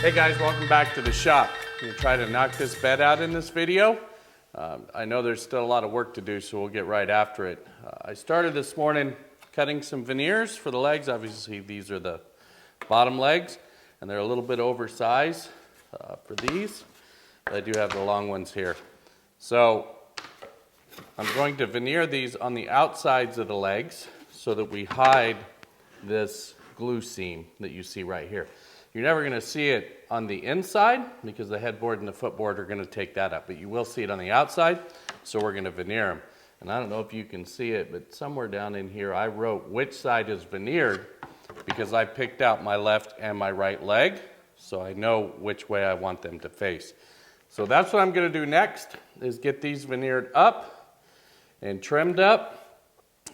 Hey guys, welcome back to the shop. I'm gonna try to knock this bed out in this video. I know there's still a lot of work to do, so we'll get right after it. I started this morning cutting some veneers for the legs. Obviously these are the bottom legs, and they're a little bit oversized for these. But I do have the long ones here. So I'm going to veneer these on the outsides of the legs so that we hide this glue seam that you see right here. You're never going to see it on the inside because the headboard and the footboard are going to take that up, but you will see it on the outside, so we're going to veneer them. And I don't know if you can see it, but somewhere down in here I wrote which side is veneered because I picked out my left and my right leg, so I know which way I want them to face. So that's what I'm going to do next, is get these veneered up and trimmed up,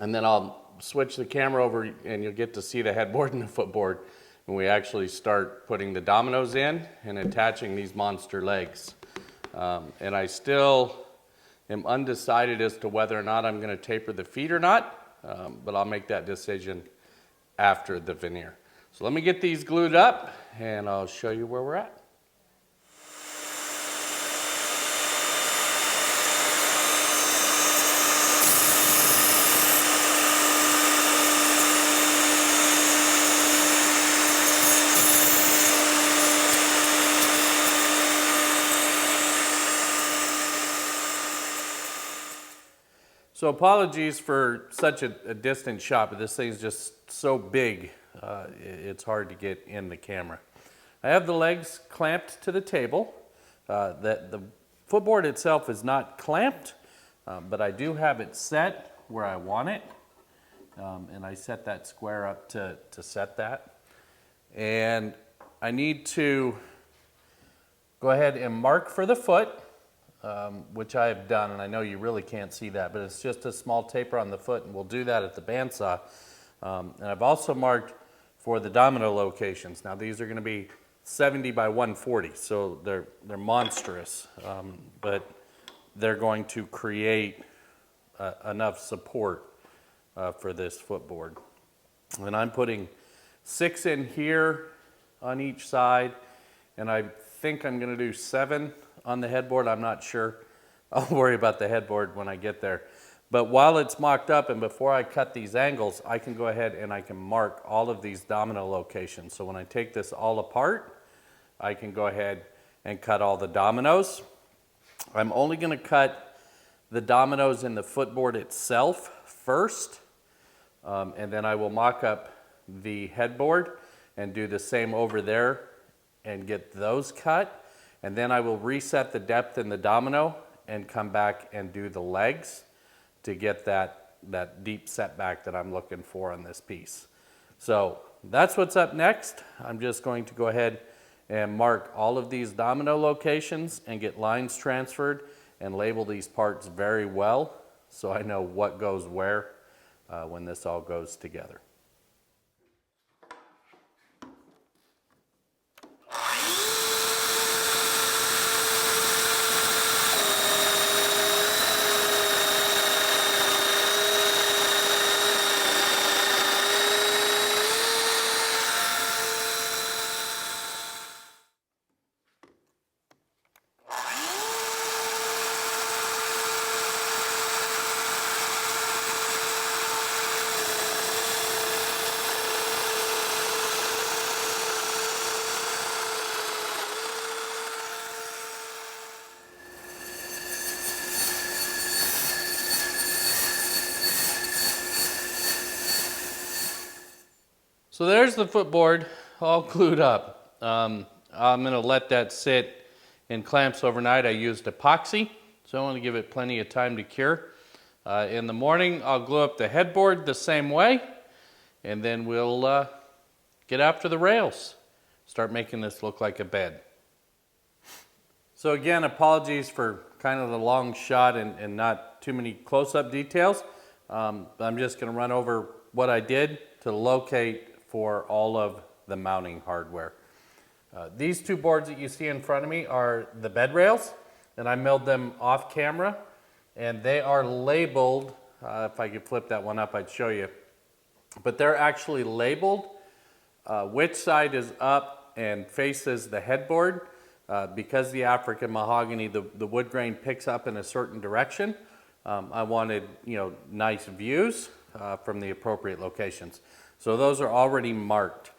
and then I'll switch the camera over and you'll get to see the headboard and the footboard when we actually start putting the dominoes in and attaching these monster legs. And I still am undecided as to whether or not I'm going to taper the feet or not, but I'll make that decision after the veneer. So let me get these glued up and I'll show you where we're at. So apologies for such a distant shot, but this thing's just so big, it's hard to get in the camera. I have the legs clamped to the table. The footboard itself is not clamped, but I do have it set where I want it. And I set that square up to set that. And I need to go ahead and mark for the foot. Which I have done, and I know you really can't see that, but it's just a small taper on the foot, and we'll do that at the bandsaw. And I've also marked for the domino locations. Now these are going to be 70 by 140, so they're monstrous, but they're going to create enough support for this footboard. And I'm putting 6 in here on each side, and I think I'm going to do 7 on the headboard. I'm not sure. I'll worry about the headboard when I get there. But while it's mocked up and before I cut these angles, I can go ahead and I can mark all of these domino locations. So when I take this all apart, I can go ahead and cut all the dominoes. I'm only going to cut the dominoes in the footboard itself first, and then I will mock up the headboard and do the same over there and get those cut. And then I will reset the depth in the domino and come back and do the legs to get that deep setback that I'm looking for on this piece. So that's what's up next. I'm just going to go ahead and mark all of these domino locations and get lines transferred and label these parts very well so I know what goes where when this all goes together. So there's the footboard all glued up. I'm going to let that sit in clamps overnight. I used epoxy, so I want to give it plenty of time to cure. In the morning, I'll glue up the headboard the same way, and then we'll get after the rails. Start making this look like a bed. So again, apologies for kind of the long shot and not too many close-up details. I'm just going to run over what I did to locate for all of the mounting hardware. These 2 boards that you see in front of me are the bed rails, and I milled them off camera, and they are labeled, if I could flip that one up I'd show you, but they're actually labeled which side is up up and faces the headboard. Because the African mahogany, the wood grain picks up in a certain direction. I wanted, nice views from the appropriate locations. So those are already marked.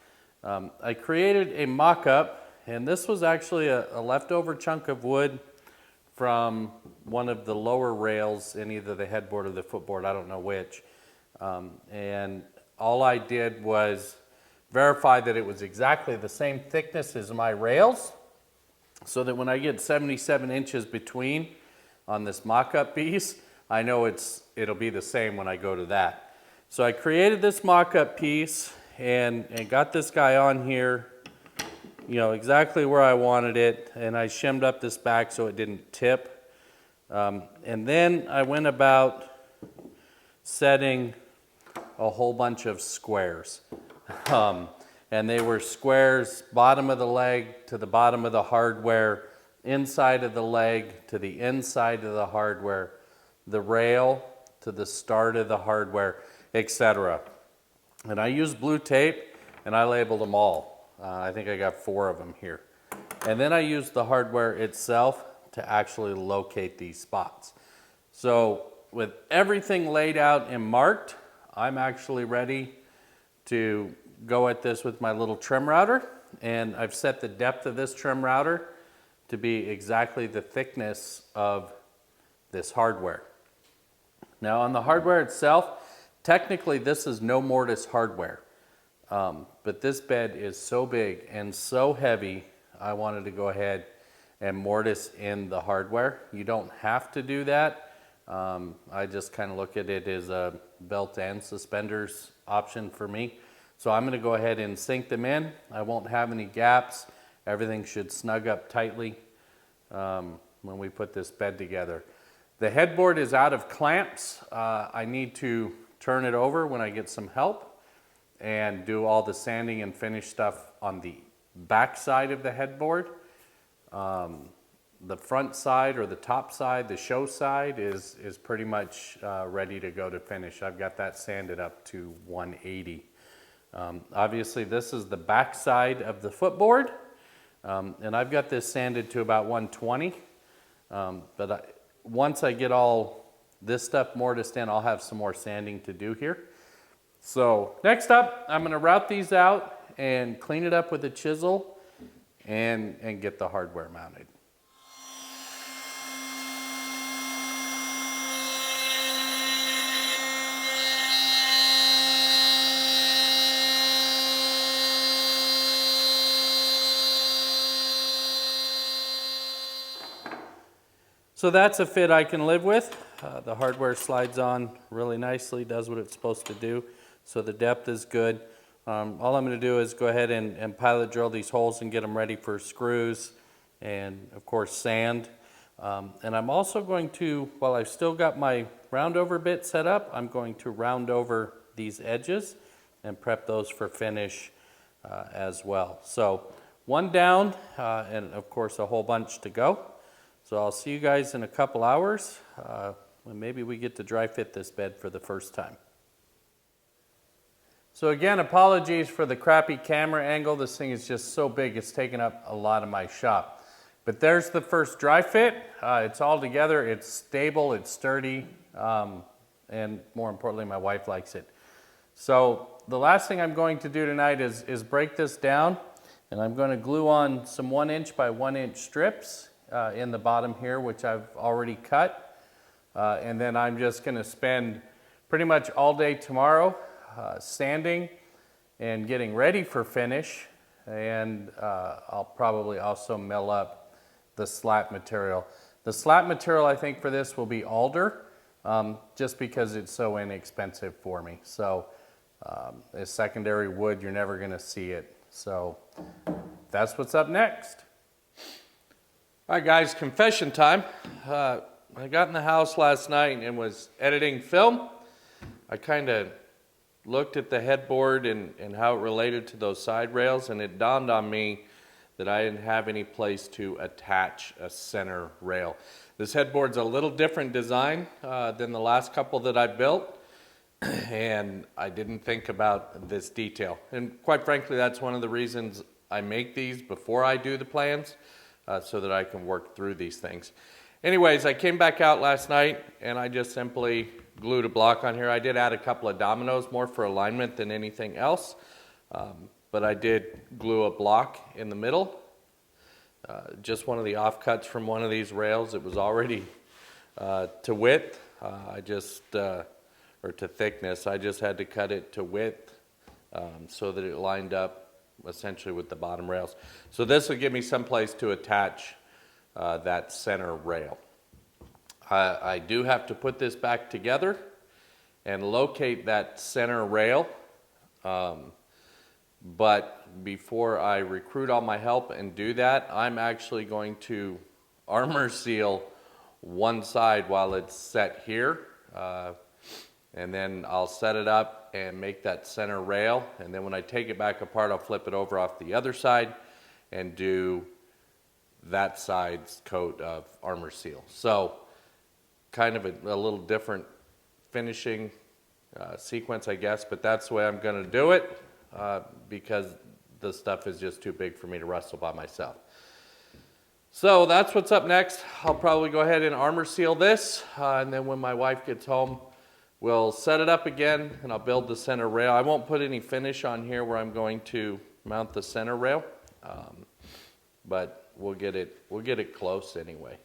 I created a mock-up, and this was actually a leftover chunk of wood from one of the lower rails in either the headboard or the footboard, I don't know which. And all I did was verify that it was exactly the same thickness as my rails, so that when I get 77 inches between on this mock-up piece, I know it'll be the same when I go to that. So I created this mock-up piece and got this guy on here, exactly where I wanted it, and I shimmed up this back so it didn't tip. And then I went about setting a whole bunch of squares. And they were squares, bottom of the leg to the bottom of the hardware, inside of the leg to the inside of the hardware, the rail to the start of the hardware, etc. And I used blue tape and I labeled them all. I think I got 4 of them here. And then I used the hardware itself to actually locate these spots. So with everything laid out and marked, I'm actually ready to go at this with my little trim router, and I've set the depth of this trim router to be exactly the thickness of this hardware. Now on the hardware itself, technically this is no mortise hardware, but this bed is so big and so heavy, I wanted to go ahead and mortise in the hardware. You don't have to do that. I just kind of look at it as a belt and suspenders option for me. So I'm going to go ahead and sink them in. I won't have any gaps. Everything should snug up tightly when we put this bed together. The headboard is out of clamps. I need to turn it over when I get some help and do all the sanding and finish stuff on the back side of the headboard. The front side or the top side, the show side, is pretty much ready to go to finish. I've got that sanded up to 180. Obviously this is the back side of the footboard, and I've got this sanded to about 120, but once I get all this stuff mortised in, I'll have some more sanding to do here. So next up, I'm going to route these out and clean it up with a chisel and get the hardware mounted. So that's a fit I can live with. The hardware slides on really nicely, does what it's supposed to do. So the depth is good. All I'm going to do is go ahead and pilot drill these holes and get them ready for screws and of course sand. And I'm also going to, while I've still got my round over bit set up, I'm going to round over these edges and prep those for finish as well. So one down and of course a whole bunch to go. So I'll see you guys in a couple hours when maybe we get to dry fit this bed for the first time. So again, apologies for the crappy camera angle. This thing is just so big, it's taking up a lot of my shop. But there's the first dry fit. It's all together, it's stable, it's sturdy, and more importantly, my wife likes it. So the last thing I'm going to do tonight is break this down, and I'm going to glue on some 1 inch by 1 inch strips in the bottom here, which I've already cut. And then I'm just going to spend pretty much all day tomorrow sanding and getting ready for finish. And I'll probably also mill up the slat material. The slat material I think for this will be alder, just because it's so inexpensive for me. So as secondary wood, you're never going to see it. So that's what's up next. All right guys, confession time. I got in the house last night and was editing film. I kind of looked at the headboard and how it related to those side rails, and it dawned on me that I didn't have any place to attach a center rail. This headboard's a little different design than the last couple that I built, and I didn't think about this detail. And quite frankly, that's one of the reasons I make these before I do the plans so that I can work through these things. Anyways, I came back out last night and I just simply glued a block on here. I did add a couple of dominoes, more for alignment than anything else. But I did glue a block in the middle. Just one of the offcuts from one of these rails. It was already to width. Or to thickness. I just had to cut it to width so that it lined up essentially with the bottom rails. So this will give me some place to attach that center rail. I do have to put this back together and locate that center rail. But before I recruit all my help and do that, I'm actually going to armor seal one side while it's set here. And then I'll set it up and make that center rail. And then when I take it back apart, I'll flip it over off the other side and do that side's coat of armor seal. So kind of a little different finishing sequence, I guess, but that's the way I'm going to do it because the stuff is just too big for me to wrestle by myself. So that's what's up next. I'll probably go ahead and armor seal this, and then when my wife gets home, we'll set it up again and I'll build the center rail. I won't put any finish on here where I'm going to mount the center rail, but we'll get it close anyway.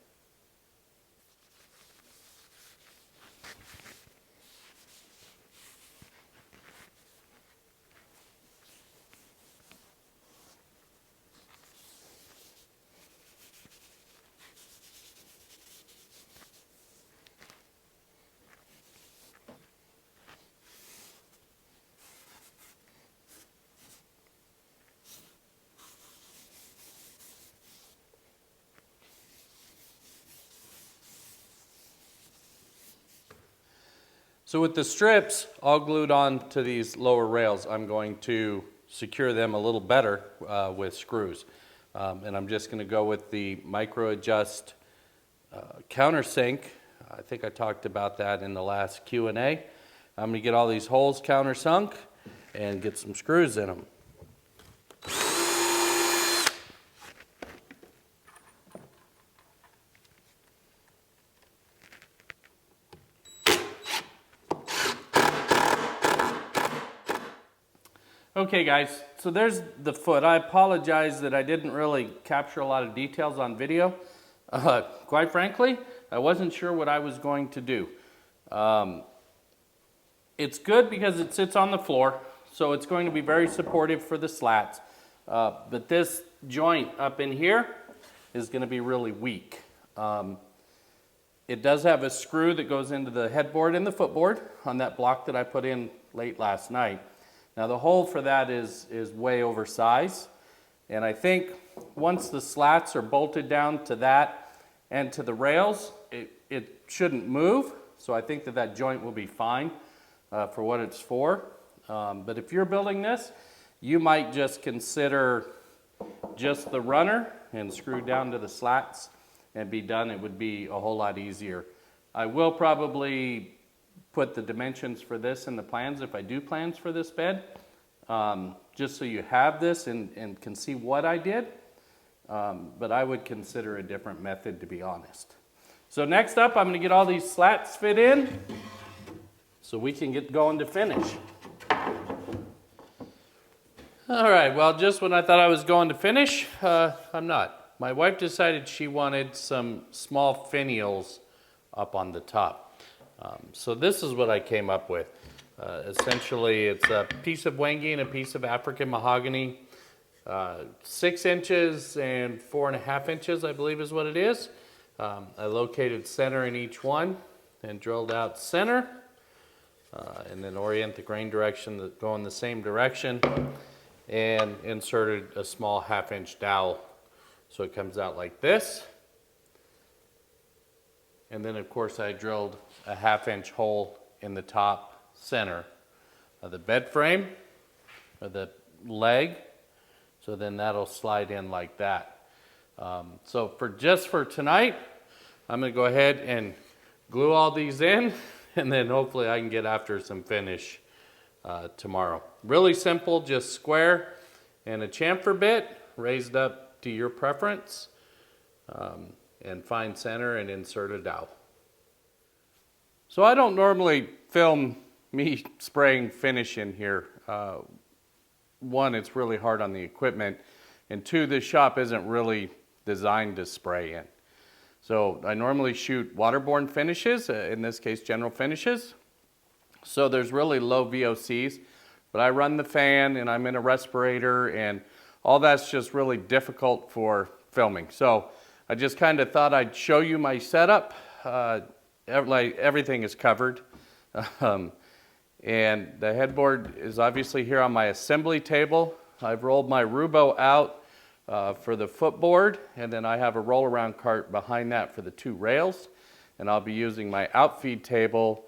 So with the strips all glued on to these lower rails, I'm going to secure them a little better with screws. And I'm just going to go with the micro adjust countersink. I think I talked about that in the last Q&A. I'm going to get all these holes countersunk and get some screws in them. Okay guys, so there's the foot. I apologize that I didn't really capture a lot of details on video. Quite frankly, I wasn't sure what I was going to do. It's good because it sits on the floor, so it's going to be very supportive for the slats. But this joint up in here is going to be really weak. It does have a screw that goes into the headboard and the footboard on that block that I put in late last night. Now the hole for that is way oversized, and I think once the slats are bolted down to that and to the rails, it shouldn't move, so I think that joint will be fine for what it's for. But if you're building this, you might just consider just the runner and screw down to the slats and be done. It would be a whole lot easier. I will probably put the dimensions for this in the plans if I do plans for this bed, just so you have this and can see what I did. But I would consider a different method, to be honest. So next up, I'm going to get all these slats fit in so we can get going to finish. All right, well, just when I thought I was going to finish, I'm not. My wife decided she wanted some small finials up on the top. So this is what I came up with. Essentially, it's a piece of wangi and a piece of African mahogany. 6 inches and 4.5 inches, I believe is what it is. I located center in each one and drilled out center. And then orient the grain direction that go in the same direction. And inserted a small 1/2 inch dowel. So it comes out like this. And then of course I drilled a 1/2 inch hole in the top center of the bed frame, or the leg. So then that'll slide in like that. So for tonight, I'm gonna go ahead and glue all these in, and then hopefully I can get after some finish tomorrow. Really simple, just square and a chamfer bit raised up to your preference, and find center and insert a dowel. So I don't normally film me spraying finish in here. One, it's really hard on the equipment, and two, this shop isn't really designed to spray in. So I normally shoot waterborne finishes, in this case general finishes. So there's really low VOCs, but I run the fan and I'm in a respirator, and all that's just really difficult for filming. So I just kind of thought I'd show you my setup. Everything is covered. And the headboard is obviously here on my assembly table. I've rolled my Rubo out for the footboard, and then I have a roll around cart behind that for the two rails. And I'll be using my outfeed table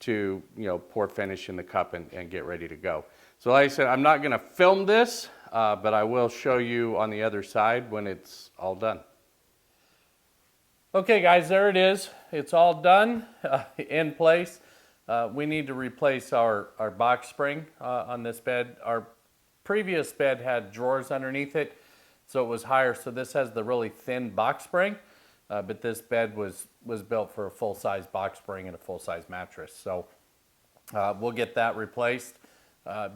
to pour finish in the cup and get ready to go. So like I said, I'm not gonna film this, but I will show you on the other side when it's all done. Okay guys, there it is. It's all done, in place. We need to replace our box spring on this bed. Our previous bed had drawers underneath it, so it was higher. So this has the really thin box spring, but this bed was built for a full-size box spring and a full-size mattress. So we'll get that replaced.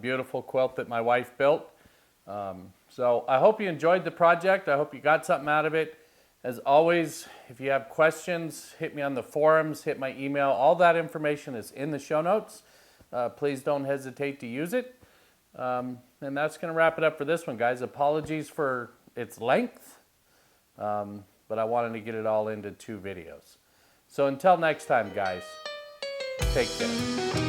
Beautiful quilt that my wife built. So I hope you enjoyed the project. I hope you got something out of it. As always, if you have questions, hit me on the forums, hit my email. All that information is in the show notes. Please don't hesitate to use it. And that's going to wrap it up for this one, guys. Apologies for its length, but I wanted to get it all into 2 videos. So until next time, guys, take care.